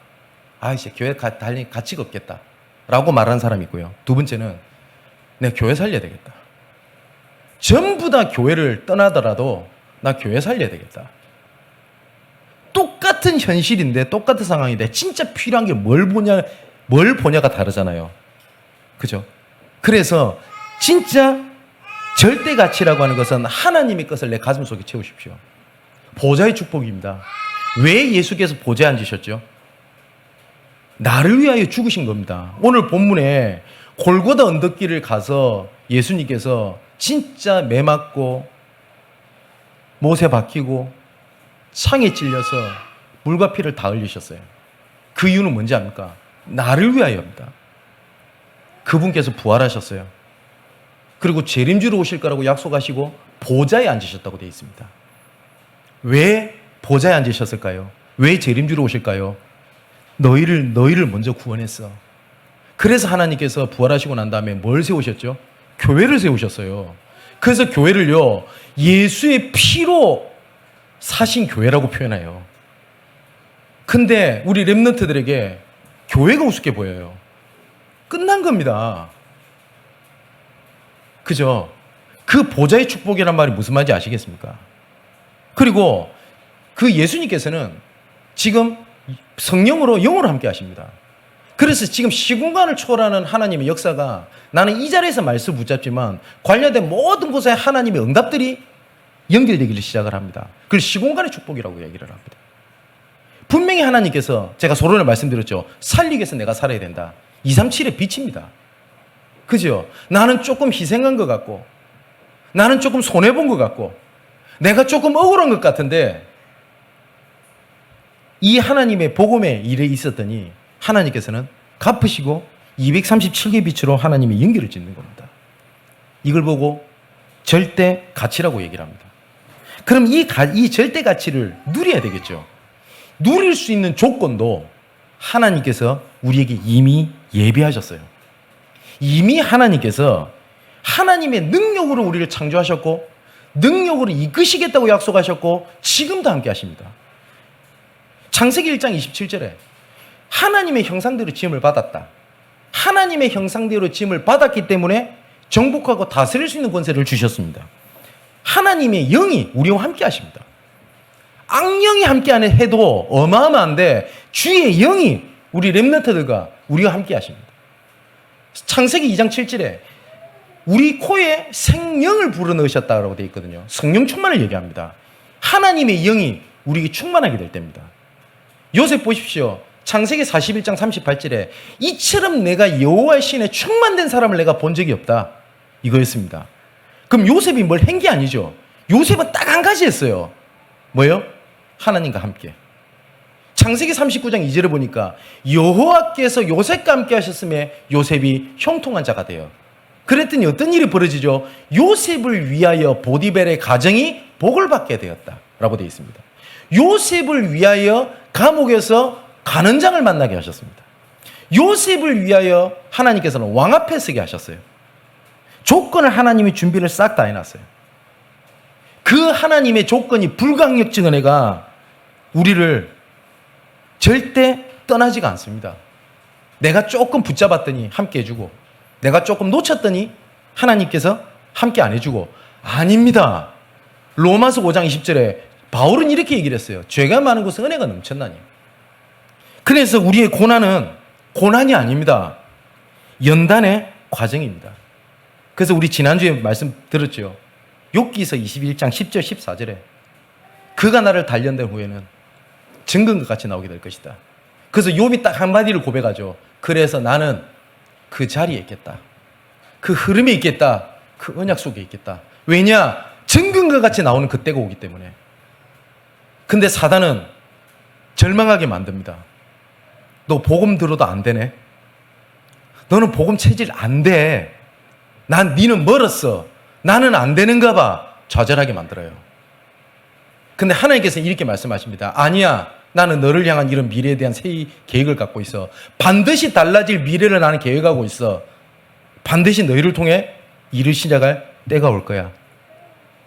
아, 이제 교회 달릴 가치가 없겠다. 라고 말하는 사람이 있고요. 두 번째는 내가 교회 살려야 되겠다. 전부 다 교회를 떠나더라도 나 교회 살려야 되겠다. 똑같은 현실인데 똑같은 상황인데 진짜 필요한 게 뭘 보냐가 다르잖아요. 그죠? 그래서 진짜 절대 가치라고 하는 것은 하나님의 것을 내 가슴 속에 채우십시오. 보좌의 축복입니다. 왜 예수께서 보좌에 앉으셨죠? 나를 위하여 죽으신 겁니다. 오늘 본문에 골고다 언덕길을 가서 예수님께서 진짜 매 맞고 못에 박히고 창에 찔려서 물과 피를 다 흘리셨어요. 그 이유는 뭔지 압니까? 나를 위하여입니다. 그분께서 부활하셨어요. 그리고 재림주로 오실 거라고 약속하시고 보좌에 앉으셨다고 되어 있습니다. 왜 보좌에 앉으셨을까요? 왜 재림주로 오실까요? 너희를 먼저 구원했어. 그래서 하나님께서 부활하시고 난 다음에 뭘 세우셨죠? 교회를 세우셨어요. 그래서 교회를요, 예수의 피로 사신 교회라고 표현해요. 근데 우리 렘넌트들에게 교회가 우습게 보여요. 끝난 겁니다. 그죠? 그 보좌의 축복이란 말이 무슨 말인지 아시겠습니까? 그리고 그 예수님께서는 지금 성령으로 영으로 함께 하십니다. 그래서 지금 시공간을 초월하는 하나님의 역사가 나는 이 자리에서 말씀 붙잡지만 관련된 모든 곳에 하나님의 응답들이 연결되기를 시작을 합니다. 그걸 시공간의 축복이라고 얘기를 합니다. 분명히 하나님께서 제가 서론을 말씀드렸죠. 살리기 위해서 내가 살아야 된다. 237의 빛입니다. 그죠? 나는 조금 희생한 것 같고 나는 조금 손해본 것 같고 내가 조금 억울한 것 같은데 이 하나님의 복음의 일에 있었더니 하나님께서는 갚으시고 237개 빛으로 하나님의 연결을 짓는 겁니다. 이걸 보고 절대 가치라고 얘기를 합니다. 그럼 이 절대 가치를 누려야 되겠죠. 누릴 수 있는 조건도 하나님께서 우리에게 이미 예비하셨어요. 이미 하나님께서 하나님의 능력으로 우리를 창조하셨고 능력으로 이끄시겠다고 약속하셨고 지금도 함께 하십니다. 창세기 1장 27절에 하나님의 형상대로 지음을 받았다. 하나님의 형상대로 지음을 받았기 때문에 정복하고 다스릴 수 있는 권세를 주셨습니다. 하나님의 영이 우리와 함께 하십니다. 악령이 함께하는 해도 어마어마한데 주의 영이 우리 렘넌트들과 우리와 함께 하십니다. 창세기 2장 7절에 우리 코에 생명을 불어넣으셨다고 되어 있거든요. 성령 충만을 얘기합니다. 하나님의 영이 우리에게 충만하게 될 때입니다. 요셉 보십시오. 창세기 41장 38절에 이처럼 내가 여호와의 신에 충만된 사람을 내가 본 적이 없다. 이거였습니다. 그럼 요셉이 뭘 한 게 아니죠. 요셉은 딱 한 가지 했어요. 뭐예요? 하나님과 함께. 창세기 39장 2절을 보니까 여호와께서 요셉과 함께 하셨음에 요셉이 형통한 자가 돼요. 그랬더니 어떤 일이 벌어지죠? 요셉을 위하여 보디벨의 가정이 복을 받게 되었다라고 되어 있습니다. 요셉을 위하여 감옥에서 간원장을 만나게 하셨습니다. 요셉을 위하여 하나님께서는 왕 앞에 서게 하셨어요. 조건을 하나님이 준비를 싹 다 해놨어요. 그 하나님의 조건이 불강력증 은혜가 우리를 절대 떠나지가 않습니다. 내가 조금 붙잡았더니 함께 해주고 내가 조금 놓쳤더니 하나님께서 함께 안 해주고 아닙니다. 로마서 5장 20절에 바울은 이렇게 얘기를 했어요. 죄가 많은 곳은 은혜가 넘쳤나니. 그래서 우리의 고난은 고난이 아닙니다. 연단의 과정입니다. 그래서 우리 지난주에 말씀 들었죠. 욥기서 21장 10절 14절에 그가 나를 단련된 후에는 증거과 같이 나오게 될 것이다. 그래서 욥이 딱 한마디를 고백하죠. 그래서 나는 그 자리에 있겠다. 그 흐름에 있겠다. 그 언약 속에 있겠다. 왜냐? 증거과 같이 나오는 그때가 오기 때문에. 근데 사단은 절망하게 만듭니다. 너 복음 들어도 안 되네. 너는 복음 체질 안 돼. 니는 멀었어. 나는 안 되는가 봐. 좌절하게 만들어요. 근데 하나님께서 이렇게 말씀하십니다. 아니야. 나는 너를 향한 이런 미래에 대한 새 계획을 갖고 있어. 반드시 달라질 미래를 나는 계획하고 있어. 반드시 너희를 통해 일을 시작할 때가 올 거야.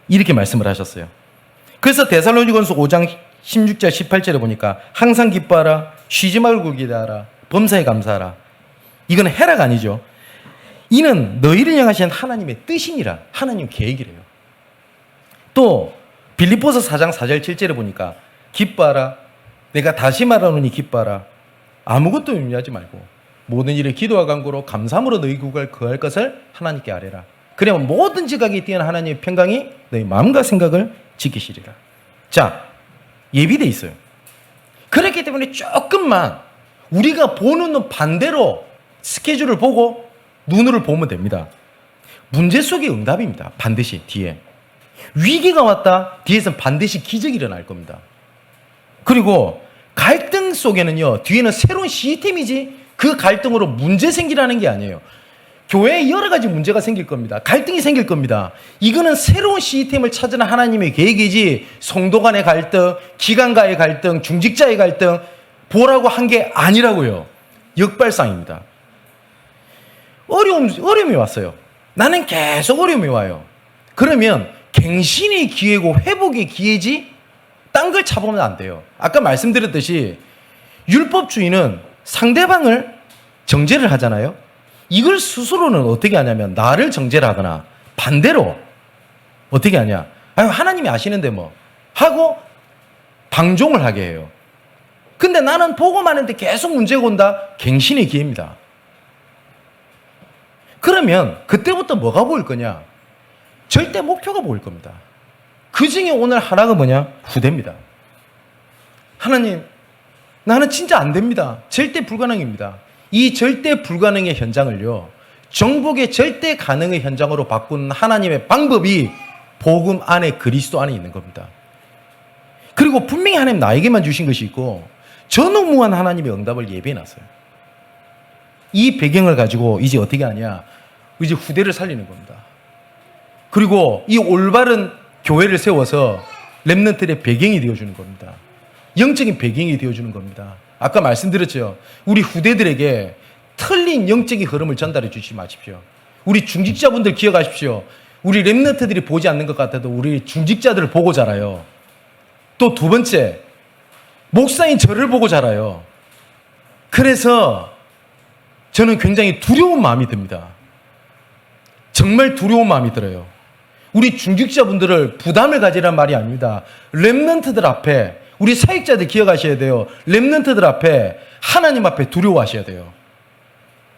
이렇게 말씀을 하셨어요. 그래서 데살로니가전서 5장 16절 18절에 보니까 항상 기뻐하라. 쉬지 말고 기도하라. 범사에 감사하라. 이건 해라가 아니죠. 이는 너희를 향하신 하나님의 뜻이니라. 하나님 계획이래요. 또 빌립보서 4장 4절 7절에 보니까 기뻐하라. 내가 다시 말하노니 기뻐하라. 아무것도 염려하지 말고 모든 일에 기도와 간구로 감사함으로 너희 구할 것을 하나님께 아뢰라. 그러면 모든 지각에 뛰어난 하나님의 평강이 너희 마음과 생각을 지키시리라. 자, 예비돼 있어요. 그렇기 때문에 조금만 우리가 보는 눈 반대로 스케줄을 보고 눈으로 보면 됩니다. 문제 속의 응답입니다. 반드시 뒤에. 위기가 왔다. 뒤에서는 반드시 기적이 일어날 겁니다. 그리고 갈등 속에는요. 뒤에는 새로운 시스템이지 그 갈등으로 문제 생기라는 게 아니에요. 교회에 여러 가지 문제가 생길 겁니다. 갈등이 생길 겁니다. 이거는 새로운 시스템을 찾는 하나님의 계획이지 성도 간의 갈등, 기관과의 갈등, 중직자의 갈등 보라고 한 게 아니라고요. 역발상입니다. 어려움이 왔어요. 나는 계속 어려움이 와요. 그러면 갱신의 기회고 회복의 기회지 딴 걸 잡으면 안 돼요. 아까 말씀드렸듯이 율법주의는 상대방을 정죄를 하잖아요. 이걸 스스로는 어떻게 하냐면 나를 정죄를 하거나 반대로 어떻게 하냐. 아유, 하나님이 아시는데 뭐 하고 방종을 하게 해요. 근데 나는 보고만 했는데 계속 문제가 온다. 갱신의 기회입니다. 그러면 그때부터 뭐가 보일 거냐? 절대 목표가 보일 겁니다. 그 중에 오늘 하나가 뭐냐? 후대입니다. 하나님, 나는 진짜 안 됩니다. 절대 불가능입니다. 이 절대 불가능의 현장을요, 정복의 절대 가능의 현장으로 바꾸는 하나님의 방법이 복음 안에 그리스도 안에 있는 겁니다. 그리고 분명히 하나님 나에게만 주신 것이 있고 전무한 하나님의 응답을 예배해 놨어요. 이 배경을 가지고 이제 어떻게 하냐? 이제 후대를 살리는 겁니다. 그리고 이 올바른 교회를 세워서 렘넌트의 배경이 되어주는 겁니다. 영적인 배경이 되어주는 겁니다. 아까 말씀드렸죠. 우리 후대들에게 틀린 영적인 흐름을 전달해 주지 마십시오. 우리 중직자분들 기억하십시오. 우리 렘넌트들이 보지 않는 것 같아도 우리 중직자들을 보고 자라요. 또 두 번째, 목사인 저를 보고 자라요. 그래서 저는 굉장히 두려운 마음이 듭니다. 정말 두려운 마음이 들어요. 우리 중직자분들을 부담을 가지란 말이 아닙니다. 렘넌트들 앞에, 우리 사역자들 기억하셔야 돼요. 렘넌트들 앞에, 하나님 앞에 두려워하셔야 돼요.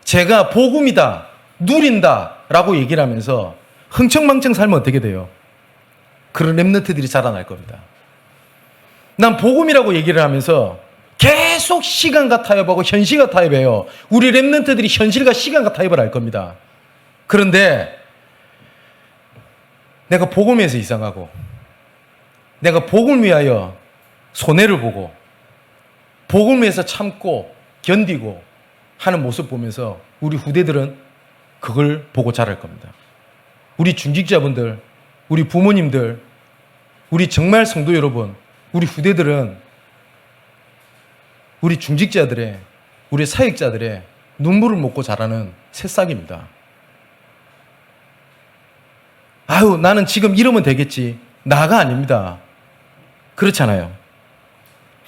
제가 복음이다, 누린다 라고 얘기를 하면서 흥청망청 살면 어떻게 돼요? 그런 렘넌트들이 자라날 겁니다. 난 복음이라고 얘기를 하면서 계속 시간과 타협하고 현실과 타협해요. 우리 렘넌트들이 현실과 시간과 타협을 할 겁니다. 그런데 내가 복음에서 이상하고 내가 복음을 위하여 손해를 보고 복음을 위해서 참고 견디고 하는 모습 보면서 우리 후대들은 그걸 보고 자랄 겁니다. 우리 중직자분들, 우리 부모님들, 우리 정말 성도 여러분, 우리 후대들은 우리 중직자들의, 우리 사역자들의 눈물을 먹고 자라는 새싹입니다. 아유, 나는 지금 이러면 되겠지. 나가 아닙니다. 그렇잖아요.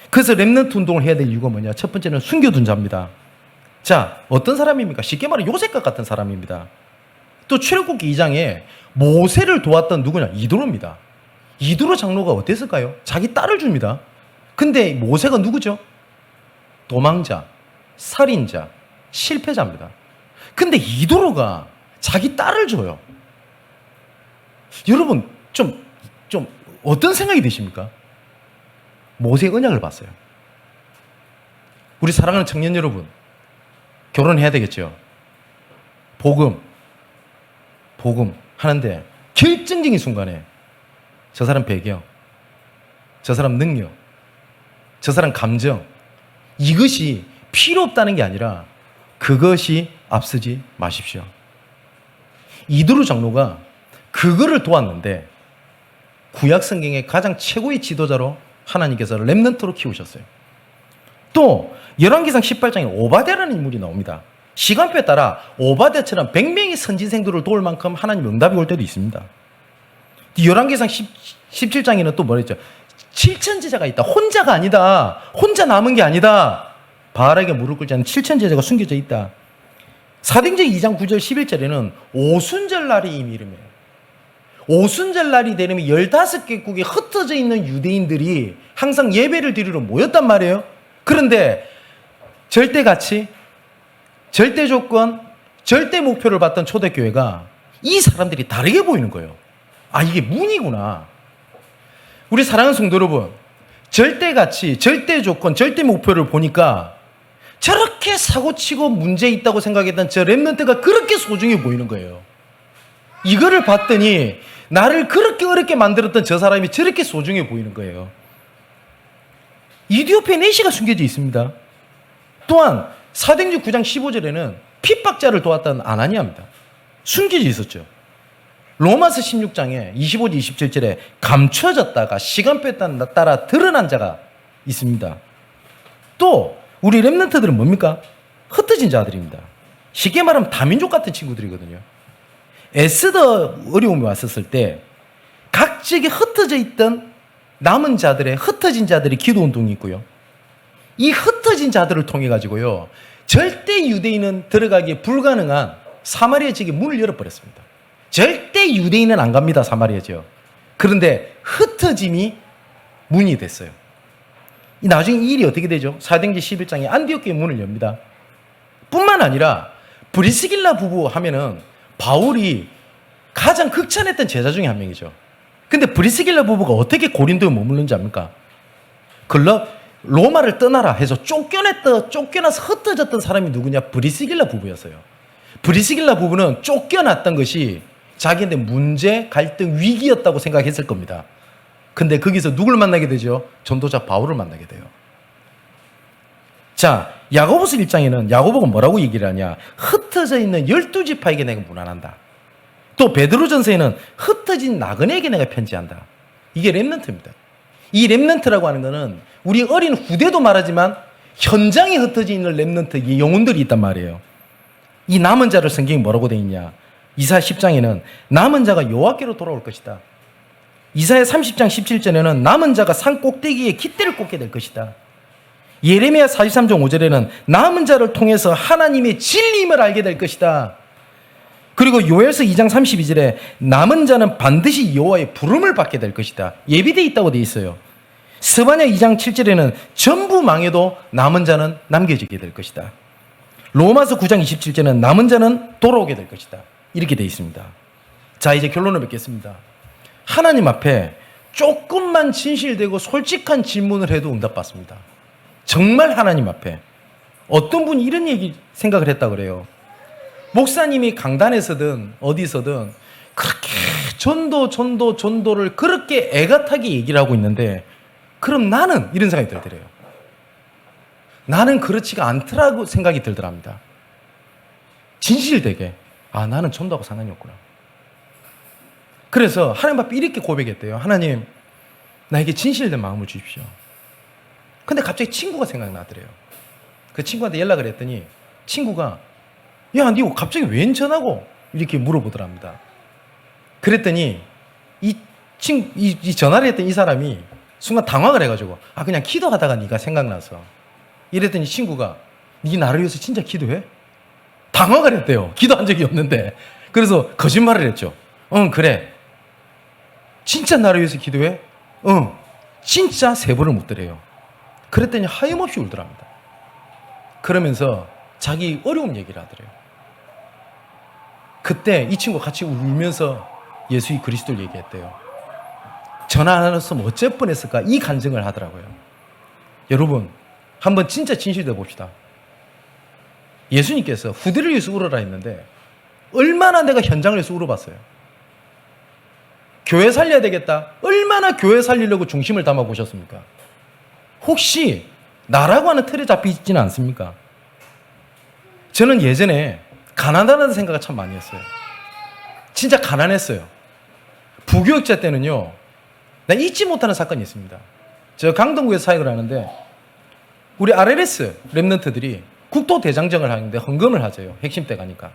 그래서 렘넌트 운동을 해야 될 이유가 뭐냐? 첫 번째는 숨겨둔 자입니다. 자, 어떤 사람입니까? 쉽게 말해 요셉과 같은 사람입니다. 또 출애굽기 2장에 모세를 도왔던 누구냐? 이도로입니다. 이도로 장로가 어땠을까요? 자기 딸을 줍니다. 근데 모세가 누구죠? 도망자, 살인자, 실패자입니다. 근데 이도로가 자기 딸을 줘요. 여러분, 좀 어떤 생각이 드십니까? 모세의 언약을 봤어요. 우리 사랑하는 청년 여러분, 결혼해야 되겠죠? 복음 하는데 결정적인 순간에 저 사람 배경, 저 사람 능력, 저 사람 감정, 이것이 필요 없다는 게 아니라 그것이 앞서지 마십시오. 이두루 장로가 그거를 도왔는데 구약 성경의 가장 최고의 지도자로 하나님께서 렘넌트로 키우셨어요. 또 열왕기상 18장에 오바댜라는 인물이 나옵니다. 시간표에 따라 오바댜처럼 100명의 선지생들을 도울 만큼 하나님 응답이 올 때도 있습니다. 열왕기상 17장에는 또 뭐랬죠? 7천 제자가 있다. 혼자가 아니다. 혼자 남은 게 아니다. 바알에게 무릎 꿇지 않은 7천 제자가 숨겨져 있다. 사도행전 2장 9절 11절에는 오순절 날이 이미 이름이에요. 오순절 날이 되려면 15개국에 흩어져 있는 유대인들이 항상 예배를 드리러 모였단 말이에요. 그런데 절대 가치, 절대 조건, 절대 목표를 봤던 초대교회가 이 사람들이 다르게 보이는 거예요. 아, 이게 문이구나. 우리 사랑하는 성도 여러분, 절대 가치, 절대 조건, 절대 목표를 보니까 저렇게 사고치고 문제 있다고 생각했던 저 렘넌트가 그렇게 소중해 보이는 거예요. 이거를 봤더니 나를 그렇게 어렵게 만들었던 저 사람이 저렇게 소중해 보이는 거예요. 이디오피아에 내시가 숨겨져 있습니다. 또한 사도행전 9장 15절에는 핍박자를 도왔던 아나니아입니다. 숨겨져 있었죠. 로마서 16장에 25절 27절에 감춰졌다가 시간표에 따라 드러난 자가 있습니다. 또 우리 렘넌트들은 뭡니까? 흩어진 자들입니다. 쉽게 말하면 다민족 같은 친구들이거든요. 에스더 어려움이 왔었을 때 각지에 흩어져 있던 남은 자들의 흩어진 자들의 기도 운동이 있고요. 이 흩어진 자들을 통해 가지고요, 절대 유대인은 들어가기 불가능한 사마리아 지역에 문을 열어버렸습니다. 절대 유대인은 안 갑니다, 사마리아 지역. 그런데 흩어짐이 문이 됐어요. 나중에 이 일이 어떻게 되죠? 사도행전 11장에 안디옥교의 문을 엽니다. 뿐만 아니라 브리스길라 부부 하면은 바울이 가장 극찬했던 제자 중에 한 명이죠. 근데 브리스길라 부부가 어떻게 고린도에 머물는지 압니까? 로마를 떠나라 해서 쫓겨나서 흩어졌던 사람이 누구냐? 브리스길라 부부였어요. 브리스길라 부부는 쫓겨났던 것이 자기한테 문제, 갈등, 위기였다고 생각했을 겁니다. 근데 거기서 누굴 만나게 되죠? 전도자 바울을 만나게 돼요. 자, 야고보서 1장에는 야고보가 뭐라고 얘기를 하냐? 흩어져 있는 12지파에게 내가 문안한다. 또 베드로전서에는 흩어진 나그네에게 내가 편지한다. 이게 렘넌트입니다. 이 렘넌트라고 하는 것은 우리 어린 후대도 말하지만 현장에 흩어져 있는 렘넌트, 이 영혼들이 있단 말이에요. 이 남은 자를 성경이 뭐라고 되어 있냐? 이사야 10장에는 남은 자가 여호와께로 돌아올 것이다. 이사야 30장 17절에는 남은 자가 산 꼭대기에 깃대를 꽂게 될 것이다. 예레미야 43장 5절에는 남은 자를 통해서 하나님의 진리임을 알게 될 것이다. 그리고 요엘서 2장 32절에 남은 자는 반드시 여호와의 부름을 받게 될 것이다. 예비되어 있다고 되어 있어요. 스바냐 2장 7절에는 전부 망해도 남은 자는 남겨지게 될 것이다. 로마서 9장 27절에는 남은 자는 돌아오게 될 것이다. 이렇게 되어 있습니다. 자, 이제 결론을 맺겠습니다. 하나님 앞에 조금만 진실되고 솔직한 질문을 해도 응답받습니다. 정말 하나님 앞에. 어떤 분이 이런 생각을 했다 그래요. 목사님이 강단에서든 어디서든 그렇게 전도를 그렇게 애가타게 얘기를 하고 있는데 그럼 나는 이런 생각이 들더래요. 나는 그렇지가 않더라고 생각이 들더랍니다. 진실되게 나는 전도하고 상관이 없구나. 그래서 하나님 앞에 이렇게 고백했대요. 하나님, 나에게 진실된 마음을 주십시오. 근데 갑자기 친구가 생각나더래요. 그 친구한테 연락을 했더니 친구가 야, 니 갑자기 웬 전화고? 이렇게 물어보더랍니다. 그랬더니 이 전화를 했던 이 사람이 순간 당황을 해가지고 그냥 기도하다가 네가 생각나서 이랬더니 친구가 니 나를 위해서 진짜 기도해? 당황을 했대요. 기도한 적이 없는데. 그래서 거짓말을 했죠. 그래. 진짜 나를 위해서 기도해? 진짜 3번을 묻더래요. 그랬더니 하염없이 울더랍니다. 그러면서 자기 어려움 얘기를 하더래요. 그때 이 친구 같이 울면서 예수의 그리스도를 얘기했대요. 전화 안 왔으면 어쩔 뻔했을까? 이 간증을 하더라고요. 여러분, 한번 진짜 진실되어 봅시다. 예수님께서 후대를 위해서 울어라 했는데 얼마나 내가 현장을 위해서 울어봤어요. 교회 살려야 되겠다. 얼마나 교회 살리려고 중심을 담아 보셨습니까? 혹시 나라고 하는 틀에 잡혀 있지는 않습니까? 저는 예전에 가난하다는 생각을 참 많이 했어요. 진짜 가난했어요. 부교육자 때는요, 나 잊지 못하는 사건이 있습니다. 저 강동구에서 사역을 하는데 우리 RLS 랩런트들이 국토대장정을 하는데 헌금을 하세요. 핵심 때 가니까.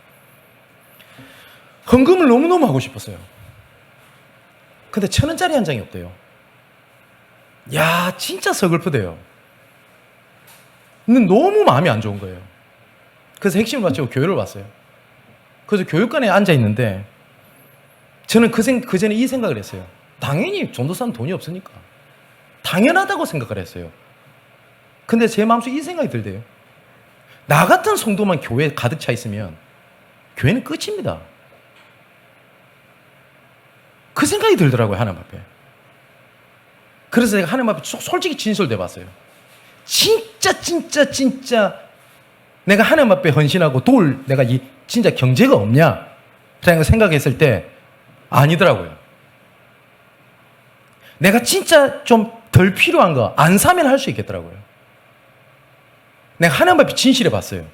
헌금을 너무너무 하고 싶었어요. 근데 1,000원짜리 한 장이 없대요. 야, 진짜 서글프대요. 근데 너무 마음이 안 좋은 거예요. 그래서 핵심을 마치고 교회를 왔어요. 그래서 교육관에 앉아 있는데 저는 그 전에 이 생각을 했어요. 당연히 전도사는 돈이 없으니까 당연하다고 생각을 했어요. 근데 제 마음속에 이 생각이 들대요. 나 같은 성도만 교회에 가득 차 있으면 교회는 끝입니다. 그 생각이 들더라고요, 하나님 앞에. 그래서 제가 하나님 앞에 솔직히 진솔돼 봤어요. 진짜 내가 하나님 앞에 헌신하고 도울 내가 진짜 경제가 없냐? 라는 생각했을 때 아니더라고요. 내가 진짜 좀 덜 필요한 거 안 사면 할 수 있겠더라고요. 내가 하나님 앞에 진실해 봤어요.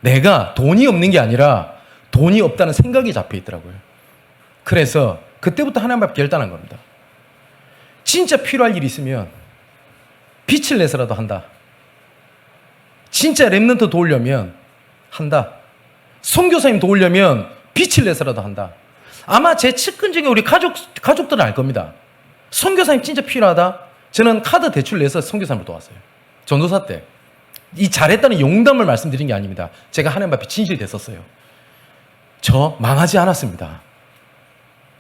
내가 돈이 없는 게 아니라 돈이 없다는 생각이 잡혀 있더라고요. 그래서 그때부터 하나님 앞에 결단한 겁니다. 진짜 필요할 일이 있으면 빛을 내서라도 한다. 진짜 랩런트 도우려면 한다. 선교사님 도우려면 빛을 내서라도 한다. 아마 제 측근 중에 우리 가족들은 알 겁니다. 선교사님 진짜 필요하다. 저는 카드 대출 내서 선교사님을 도왔어요. 전도사 때. 이 잘했다는 용담을 말씀드린 게 아닙니다. 제가 하나님 앞에 진실됐었어요. 저 망하지 않았습니다.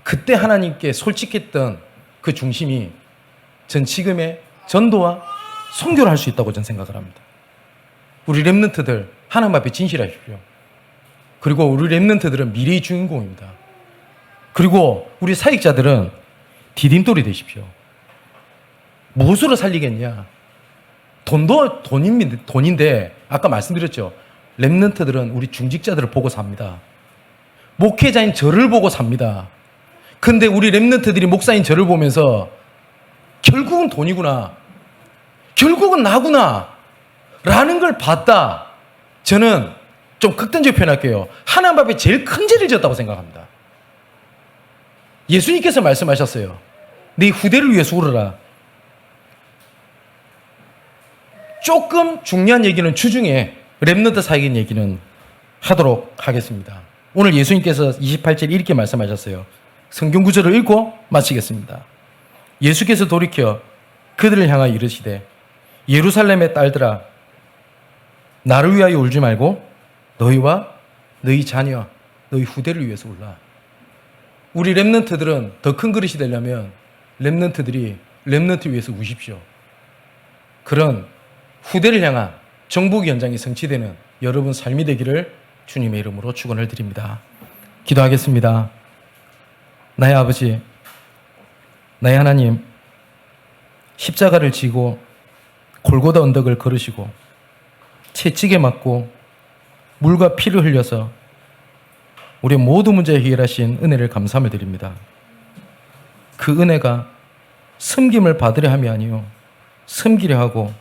그때 하나님께 솔직했던 그 중심이 전 지금의 전도와 선교를 할 수 있다고 저는 생각을 합니다. 우리 랩런트들 하나님 앞에 진실하십시오. 그리고 우리 랩런트들은 미래의 주인공입니다. 그리고 우리 사역자들은 디딤돌이 되십시오. 무엇으로 살리겠냐? 돈도 돈인데 아까 말씀드렸죠. 랩런트들은 우리 중직자들을 보고 삽니다. 목회자인 저를 보고 삽니다. 근데 우리 랩런트들이 목사인 저를 보면서 결국은 돈이구나. 결국은 나구나. 라는 걸 봤다. 저는 좀 극단적으로 표현할게요. 하나님 앞에 제일 큰 죄를 지었다고 생각합니다. 예수님께서 말씀하셨어요. 네 후대를 위해서 울어라. 조금 중요한 얘기는 주중에 랩런트 사역인 얘기는 하도록 하겠습니다. 오늘 예수님께서 28절 이렇게 말씀하셨어요. 성경 구절을 읽고 마치겠습니다. 예수께서 돌이켜 그들을 향하여 이르시되 예루살렘의 딸들아 나를 위하여 울지 말고 너희와 너희 자녀 너희 후대를 위해서 울라. 우리 랩런트들은 더 큰 그릇이 되려면 랩런트들이 랩런트 위해서 우십시오. 그런 후대를 향한 정복의 현장이 성취되는 여러분 삶이 되기를 주님의 이름으로 축원을 드립니다. 기도하겠습니다. 나의 아버지, 나의 하나님, 십자가를 지고 골고다 언덕을 걸으시고 채찍에 맞고 물과 피를 흘려서 우리의 모든 문제를 해결하신 은혜를 감사함을 드립니다. 그 은혜가 섬김을 받으려 함이 아니요 섬기려 하고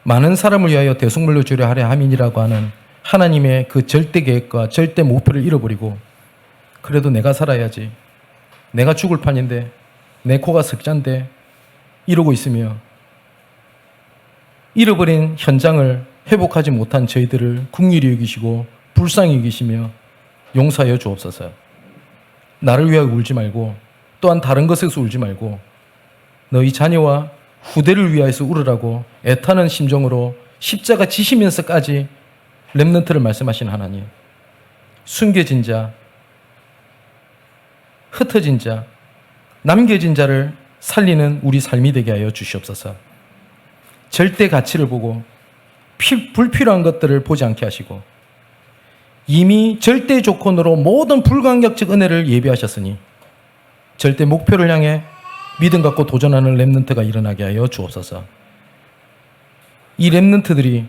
많은 사람을 위하여 대속물로 주려 하려 함이니라고 하는 하나님의 그 절대 계획과 절대 목표를 잃어버리고 그래도 내가 살아야지, 내가 죽을 판인데 내 코가 석잔데 이러고 있으며 잃어버린 현장을 회복하지 못한 저희들을 긍휼히 여기시고 불쌍히 여기시며 용서하여 주옵소서. 나를 위하여 울지 말고 또한 다른 것에서 울지 말고 너희 자녀와 후대를 위하여서 울으라고 애타는 심정으로 십자가 지시면서까지 렘넌트를 말씀하신 하나님, 숨겨진 자, 흩어진 자, 남겨진 자를 살리는 우리 삶이 되게 하여 주시옵소서. 절대 가치를 보고 불필요한 것들을 보지 않게 하시고 이미 절대 조건으로 모든 불가항력적 은혜를 예비하셨으니 절대 목표를 향해 믿음 갖고 도전하는 렘넌트가 일어나게 하여 주옵소서. 이 렘넌트들이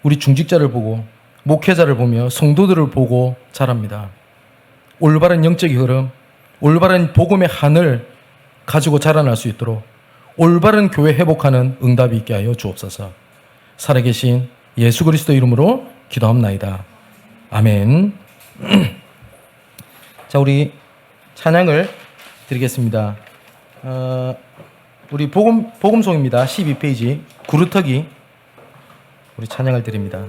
우리 중직자를 보고 목회자를 보며 성도들을 보고 자랍니다. 올바른 영적인 흐름, 올바른 복음의 한을 가지고 자라날 수 있도록 올바른 교회 회복하는 응답이 있게 하여 주옵소서. 살아계신 예수 그리스도 이름으로 기도합나이다. 아멘. 자, 우리 찬양을 드리겠습니다. 우리 복음송입니다. 12페이지 구루터기 우리 찬양을 드립니다.